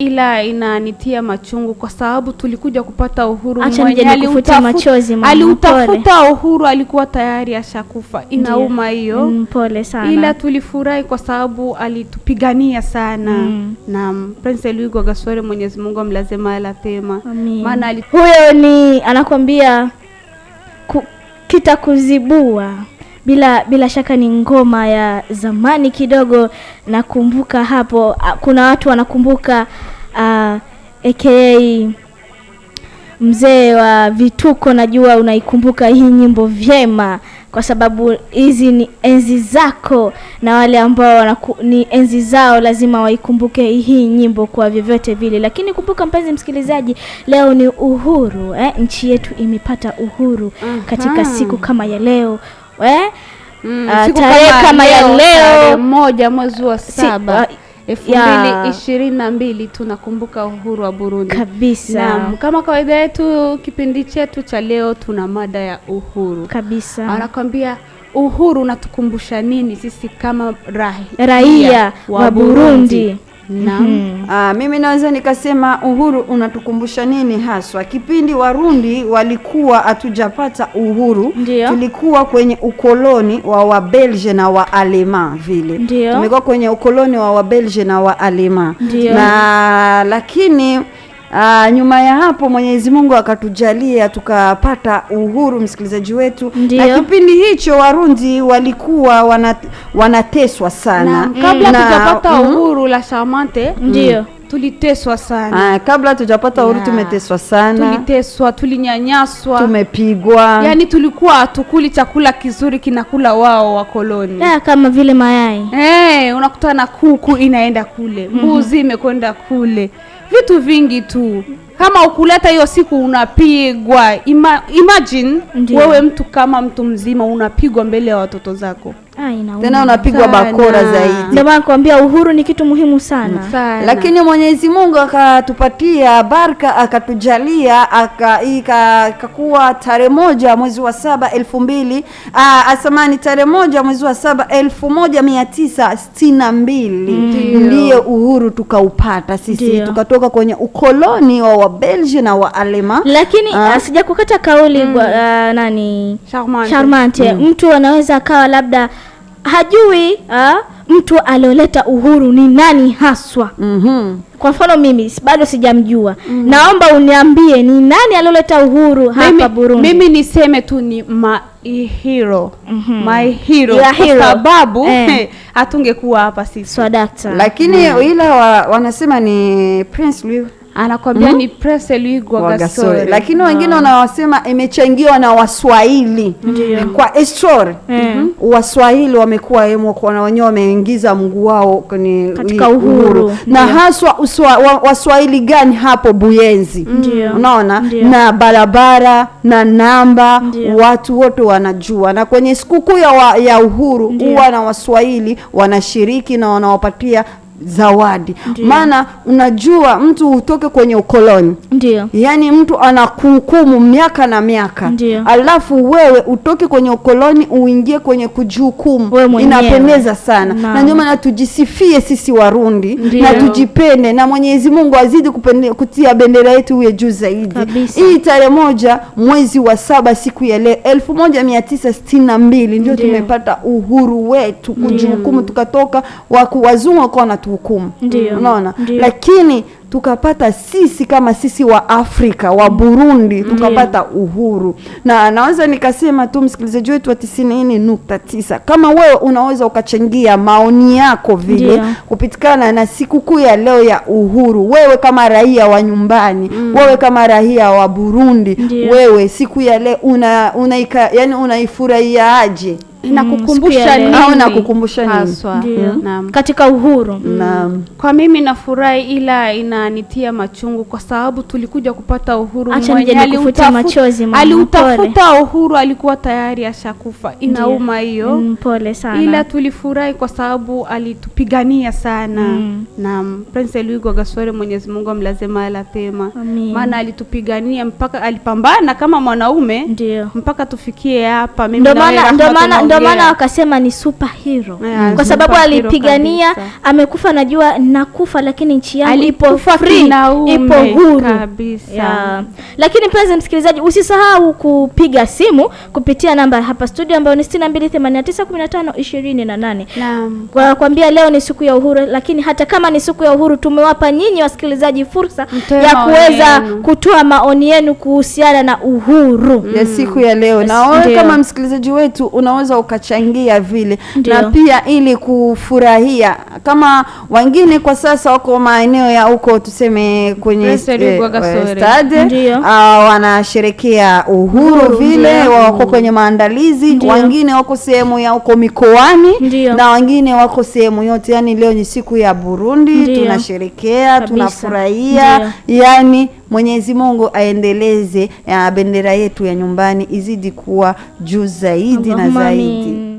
ila inanitia machungu kwa sababu tulikuja kupata uhuru. Aliutafuta uhuru, alikuwa tayari ashakufa. Inauma hiyo. Pole sana. Ila tulifurahi kwa sababu alitupigania sana. Na Prince Louis Gasore, Mwenyezi Mungu amlaze mahali pema. Maana huyo ni anakuambia kitakuzibua. Bila shaka ni ngoma ya zamani kidogo. Nakumbuka hapo kuna watu wanakumbuka aka mzee wa vituko, najua unaikumbuka hii nyimbo vyema kwa sababu hizi ni enzi zako, na wale ambao ni enzi zao lazima waikumbuke hii nyimbo kwa vyovyote vile. Lakini kumbuka mpenzi msikilizaji, leo ni uhuru, nchi yetu imepata uhuru katika siku kama ya leo. Tarehe kama ya leo 1 mwezi wa 7 2022 tunakumbuka uhuru wa Burundi kabisa. Na kama kawaida yetu kipindi chetu cha leo tuna mada ya uhuru kabisa. Anakuambia uhuru unatukumbusha nini sisi kama raia wa Burundi? Mimi naweza nikasema uhuru unatukumbusha nini haswa. Kipindi Warundi walikuwa hatujapata uhuru, tulikuwa kwenye ukoloni wa Wabelge na wa Alema vile. Tumekuwa kwenye ukoloni wa Wabelge na wa Alema. Na lakini nyuma ya hapo Mwenyezi Mungu akatujalia tukapata uhuru, msikilizaji wetu. Na kipindi hicho Warundi walikuwa wanateswa sana. Kabla tujapata uhuru la Shamante tuliteswa sana. Kabla tujapata uhuru tumeteswa sana. Tuliteswa, tulinyanyaswa, tumepigwa. Yani tulikuwa hatukuli chakula kizuri kinakula wao wa koloni. Kama vile mayai. Unakutana kuku inaenda kule, mbuzi imekwenda kule. Vitu vingi tu. Kama ukuleta hiyo siku unapigwa. Imagine wewe mtu kama mtu mzima unapigwa mbele ya watoto zako. Tena unapigwa bakora zaidi. Ndio maana nakwambia uhuru ni kitu muhimu sana. Lakini Mwenyezi Mungu akatupatia baraka, akatujalia, ikakuwa tarehe 1 mwezi wa 7 2000 tarehe 1 mwezi wa 7 1962 ndio uhuru tukaupata sisi. Tukatoka kwenye ukoloni wa Wabelge na wa Alema. Lakini sijakukata kauli nani Charmante. Mtu anaweza akawa labda hajui mtu alioleta uhuru ni nani haswa. Kwa mfano mimi bado sijamjua. Naomba uniambie ni nani alioleta uhuru hapa Burundi. Mimi niseme tu ni my hero. Kwa sababu hatungekuwa hapa sisi. Swadakta. Lakini ila wanasema ni Prince Louis. Anakwambia ni Prince Louis Gasore. Lakini wengine wanawasema imechangiwa na Waswahili. Kwa story Waswahili wamekuwa na wenyewe wameingiza mguu wao katika uhuru. Na haswa Waswahili gani hapo Buyenzi. Unaona? Na barabara na namba watu wote wanajua. Na kwenye sikukuu ya uhuru huwa na Waswahili wanashiriki na wanawapatia zawadi. Maana unajua mtu utoke kwenye ukoloni. Yani mtu anakuhukumu miaka na miaka. Alafu wewe utoke kwenye ukoloni uingie kwenye kujihukumu. Inapendeza sana. Na ndio maana tujisifie sisi Warundi na tujipende, na Mwenyezi Mungu azidi kutia bendera yetu uwe juu zaidi. Hii tarehe 1 mwezi wa 7 siku ya leo 1962 ndio tumepata uhuru wetu kujihukumu, tukatoka wazungu kwa hukumu. Unaona? Lakini tukapata sisi kama sisi wa Afrika wa Burundi tukapata uhuru. Na naweza nikasema tu msikilizaji wetu wa 90.9 kama wewe unaweza ukachangia maoni yako vile kupitikana na sikukuu ya leo ya uhuru. Wewe kama raia wa nyumbani, wewe kama raia wa Burundi, wewe siku ya leo unaifurahia aje? Inakukumbusha nini? Nakukumbusha nini? Katika uhuru. Kwa mimi nafurahi ila inanitia machungu kwa sababu tulikuja kupata uhuru. Aliutafuta uhuru, alikuwa tayari ashakufa. Inauma hiyo. Pole sana. Ila tulifurahi kwa sababu alitupigania sana. Na Prince Louis Gasore, Mwenyezi Mungu amlaze mahali pema. Maana alitupigania mpaka alipambana kama mwanaume mpaka tufikie hapa. Mimi ndio maana wakasema ni superhero. Kwa sababu alipigania amekufa, najua nakufa lakini nchi yangu ipo free, ipo huru kabisa. Lakini mpenzi msikilizaji, usisahau kupiga simu kupitia namba hapa studio ambayo ni 62891528. Naam. Kwa kuambia leo ni siku ya uhuru, lakini hata kama ni siku ya uhuru tumewapa nyinyi wasikilizaji fursa ya kuweza kutoa maoni yenu kuhusiana na uhuru ya siku ya leo. Na wewe kama msikilizaji wetu unaweza ukachangia vile. Na pia ili kufurahia kama wengine kwa sasa wako maeneo ya huko tuseme kwenye stade wanasherekea uhuru vile, wako kwenye maandalizi, wengine wako sehemu ya huko mikoani na wengine wako sehemu yote. Yani leo ni siku ya Burundi, tunasherekea, tunafurahia. Yani Mwenyezi Mungu aendeleze bendera yetu ya nyumbani izidi kuwa juu zaidi na zaidi.